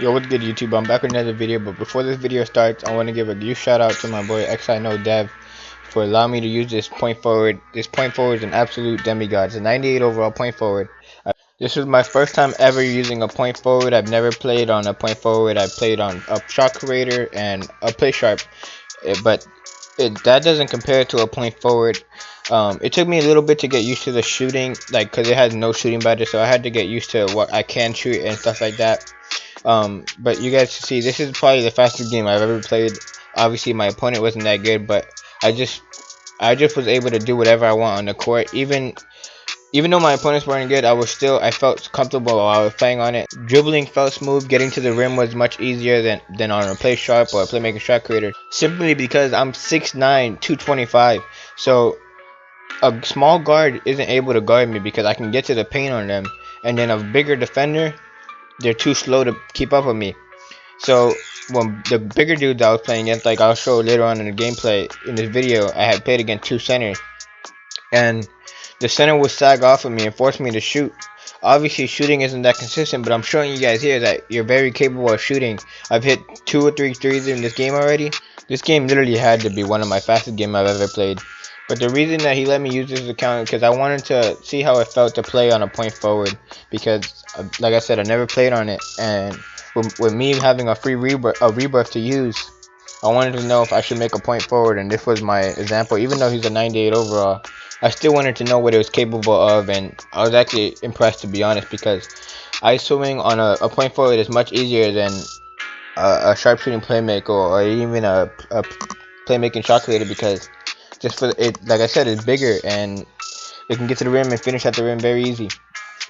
Yo, what's good, YouTube? I'm back with another video, but before this video starts, I want to give a huge shout out to my boy XIKnow Dev for allowing me to use this point forward. This point forward is an absolute demigod. It's a 98 overall point forward. This was my first time ever using a point forward. I've never played on a point forward. I played on a shot creator and a play sharp, but that doesn't compare to a point forward. It took me a little bit to get used to the shooting, like, because it has no shooting badges, so I had to get used to what I can shoot and stuff like that. But you guys see, this is probably the fastest game I've ever played. Obviously, my opponent wasn't that good, but I just was able to do whatever I want on the court. Even though my opponents weren't good, I felt comfortable while I was playing on it. Dribbling felt smooth. Getting to the rim was much easier than on a play sharp or a playmaking shot creator. Simply because I'm 6'9", 225. So a small guard isn't able to guard me because I can get to the paint on them. And then a bigger defender, they're too slow to keep up with me. So when the bigger dudes I was playing against, like I'll show later on in the gameplay in this video, I had played against two centers, and the center would sag off of me and force me to shoot. Obviously, shooting isn't that consistent, but I'm showing you guys here that you're very capable of shooting. I've hit 2 or 3 threes in this game already. This game literally had to be one of my fastest games I've ever played. But the reason that he let me use this account is because I wanted to see how it felt to play on a point forward. Because, like I said, I never played on it, and with me having a free rebirth to use, I wanted to know if I should make a point forward, and this was my example. Even though he's a 98 overall, I still wanted to know what it was capable of, and I was actually impressed, to be honest, because ISOing on a point forward is much easier than a sharpshooting playmaker or even a playmaking shot creator, because just for it, like I said, it's bigger and it can get to the rim and finish at the rim very easy.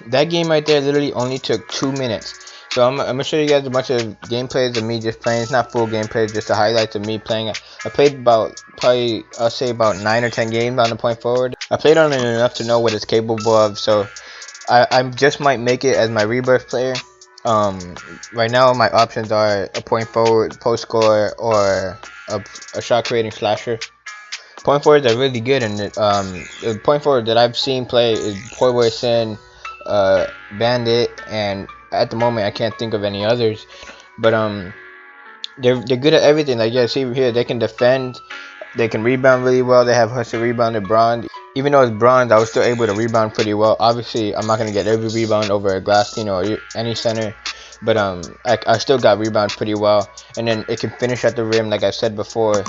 That game right there literally only took 2 minutes. So I'm gonna show you guys a bunch of gameplays of me just playing. It's not full gameplay, just the highlights of me playing. I played I'll say about 9 or 10 games on the point forward. I played on it enough to know what it's capable of, so I just might make it as my rebirth player. Right now my options are a point forward, post scorer, or a shot creating slasher. Point forwards are really good, and the point forward that I've seen play is Poison, Bandit, and at the moment I can't think of any others. But they're good at everything. Like you guys see here, they can defend, they can rebound really well. They have hustle rebounded bronze. Even though it's bronze, I was still able to rebound pretty well. Obviously, I'm not gonna get every rebound over a Glasskin or any center, but I still got rebound pretty well. And then it can finish at the rim, like I said before.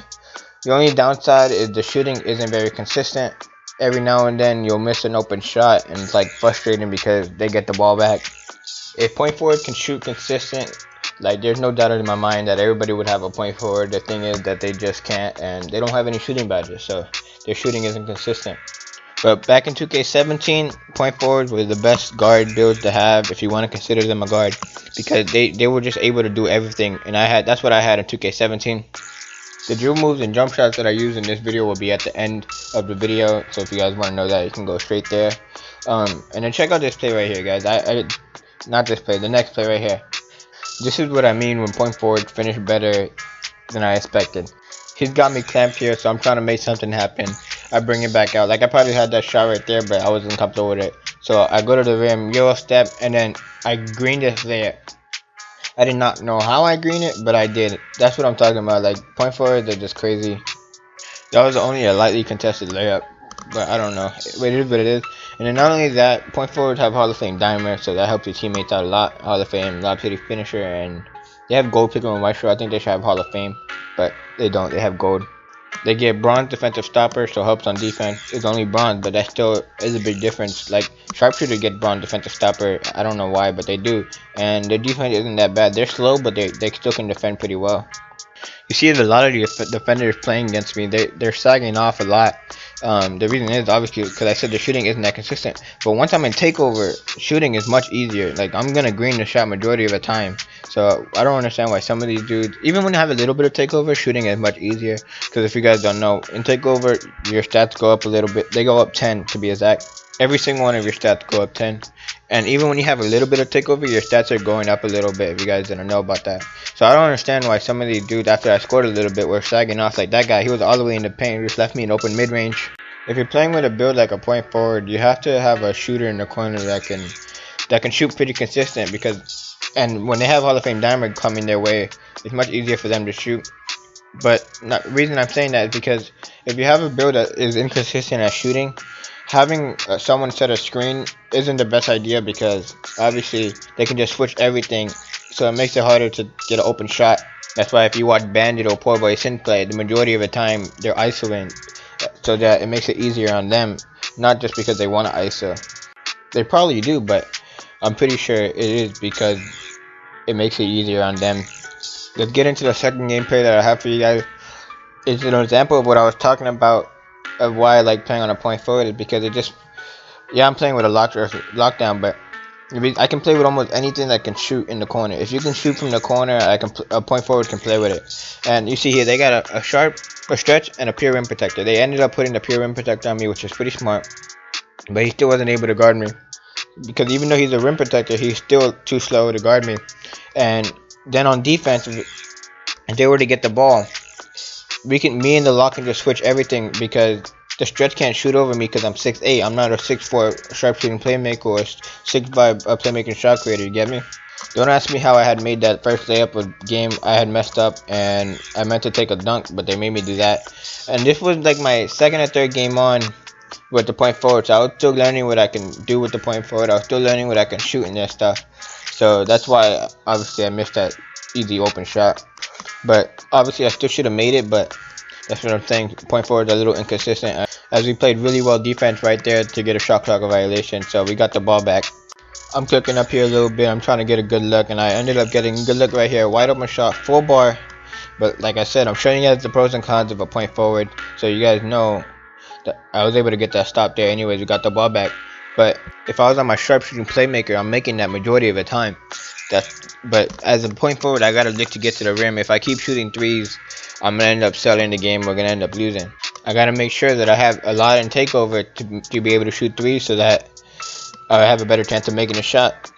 The only downside is the shooting isn't very consistent. Every now and then you'll miss an open shot, and it's like frustrating because they get the ball back. If point forward can shoot consistent, like there's no doubt in my mind that everybody would have a point forward. The thing is that they just can't, and they don't have any shooting badges, so their shooting isn't consistent. But back in 2K17, point forwards were the best guard builds to have if you want to consider them a guard, because they were just able to do everything, and that's what I had in 2K17. The drill moves and jump shots that I use in this video will be at the end of the video, so if you guys want to know that, you can go straight there. And then check out this play right here, guys. Not this play, the next play right here. This is what I mean when point forward finished better than I expected. He's got me clamped here, so I'm trying to make something happen. I bring it back out. Like, I probably had that shot right there, but I wasn't comfortable with it. So I go to the rim, Euro step, and then I green this there. I did not know how I green it, but I did. That's what I'm talking about. Like, point forwards are just crazy. That was only a lightly contested layup, but I don't know. It is what it is. And then not only that, point forwards have Hall of Fame dimer, so that helps your teammates out a lot. Hall of Fame, Lob City finisher, and they have gold picker and white shirt. I think they should have Hall of Fame, but they don't. They have gold. They get bronze defensive stopper, so helps on defense. It's only bronze, but that still is a big difference. Like, sharpshooter get bronze defensive stopper. I don't know why, but they do. And their defense isn't that bad. They're slow, but they still can defend pretty well. You see a lot of the defenders playing against me, they're sagging off a lot. The reason is obviously because I said the shooting isn't that consistent. But once I'm in takeover, shooting is much easier. Like, I'm gonna green the shot majority of the time. So I don't understand why some of these dudes, even when they have a little bit of takeover, shooting is much easier. Because if you guys don't know, in takeover, your stats go up a little bit. They go up 10 to be exact. Every single one of your stats go up 10. And even when you have a little bit of takeover, your stats are going up a little bit, if you guys didn't know about that. So I don't understand why some of these dudes, after I scored a little bit, were sagging off. Like that guy, he was all the way in the paint, he just left me in open mid-range. If you're playing with a build like a point forward, you have to have a shooter in the corner that can shoot pretty consistent, because And when they have Hall of Fame Diamond coming their way, it's much easier for them to shoot. But the reason I'm saying that is because if you have a build that is inconsistent at shooting, having someone set a screen isn't the best idea, because obviously they can just switch everything, so it makes it harder to get an open shot. That's why if you watch Bandit or Poor Boy Sin play, the majority of the time they're isoing, so that it makes it easier on them, not just because they want to ISO. They probably do, but I'm pretty sure it is because it makes it easier on them. Let's get into the second gameplay that I have for you guys. It's an example of what I was talking about, of why I like playing on a point forward, is because it just, yeah, I'm playing with a lockdown, but I can play with almost anything that can shoot in the corner. If you can shoot from the corner, a point forward can play with it. And you see here, they got a stretch, and a pure rim protector. They ended up putting the pure rim protector on me, which is pretty smart, but he still wasn't able to guard me, because even though he's a rim protector, he's still too slow to guard me. And then on defense, if they were to get the ball, me and the lock can just switch everything, because the stretch can't shoot over me because I'm 6'8". I'm not a 6'4" sharpshooting playmaker or 6'5" playmaking shot creator. You get me? Don't ask me how I had made that first layup of game. I had messed up and I meant to take a dunk, but they made me do that. And this was like my second or third game on with the point forward, so I was still learning what I can do with the point forward. I was still learning what I can shoot in their stuff. So that's why obviously I missed that easy open shot. But obviously I still should have made it, but that's what I'm saying. Point forward is a little inconsistent, as we played really well defense right there to get a shot clock violation. So we got the ball back. I'm cooking up here a little bit. I'm trying to get a good look, and I ended up getting a good look right here. Wide open shot, full bar. But like I said, I'm showing you guys the pros and cons of a point forward, so you guys know that I was able to get that stop there. Anyways, we got the ball back. But if I was on my sharpshooting playmaker, I'm making that majority of the time. But as a point forward, I gotta look to get to the rim. If I keep shooting threes, I'm gonna end up selling the game. We're gonna end up losing. I gotta make sure that I have a lot in takeover to be able to shoot threes, so that I have a better chance of making a shot.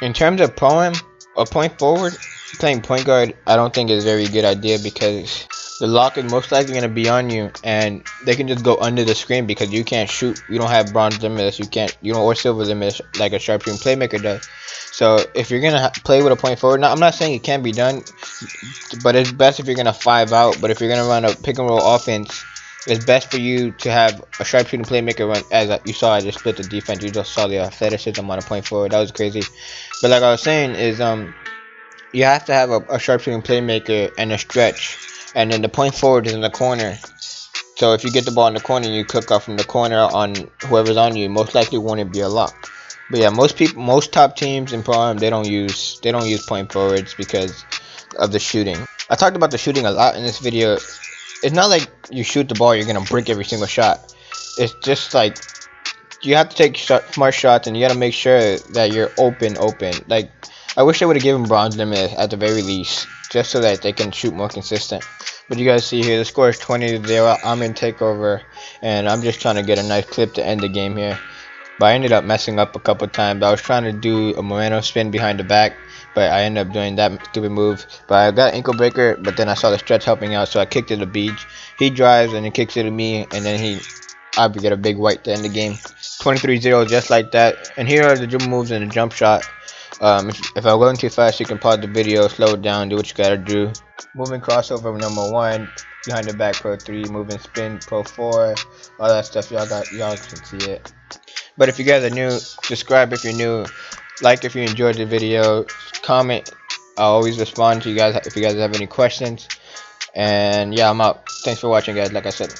In terms of a point forward, playing point guard, I don't think is a very good idea, because the lock is most likely going to be on you, and they can just go under the screen because you can't shoot. You don't have bronze limitless. You don't, or silver limitless like a sharpshooting playmaker does. So if you're gonna play with a point forward, now I'm not saying it can't be done, but it's best if you're gonna 5 out. But if you're gonna run a pick and roll offense, it's best for you to have a sharpshooting playmaker run. As you saw, I just split the defense. You just saw the athleticism on a point forward. That was crazy. But like I was saying, is you have to have a sharpshooting playmaker and a stretch, and then the point forward is in the corner. So if you get the ball in the corner and you cook up from the corner on whoever's on you, most likely won't be a lock. But yeah, most top teams in Pro Am, they don't use point forwards because of the shooting. I talked about the shooting a lot in this video. It's not like you shoot the ball, you're gonna break every single shot. It's just like you have to take smart shots, and you gotta make sure that you're open. Like, I wish they would have given bronze limit at the very least, just so that they can shoot more consistent. But you guys see here, the score is 20-0. I'm in takeover, and I'm just trying to get a nice clip to end the game here. But I ended up messing up a couple times. I was trying to do a momentum spin behind the back, but I ended up doing that stupid move. But I got ankle breaker, but then I saw the stretch helping out, so I kicked it to Beach. He drives and he kicks it to me, and then I get a big white to end the game. 23-0, just like that. And here are the dribble moves and the jump shot. If I'm going too fast, you can pause the video, slow it down, do what you gotta do. Moving crossover number 1, behind the back pro 3, moving spin pro 4, all that stuff. Y'all can see it. But if you guys are new, subscribe if you're new, like if you enjoyed the video, comment. I'll always respond to you guys if you guys have any questions. And yeah, I'm out. Thanks for watching, guys. Like I said.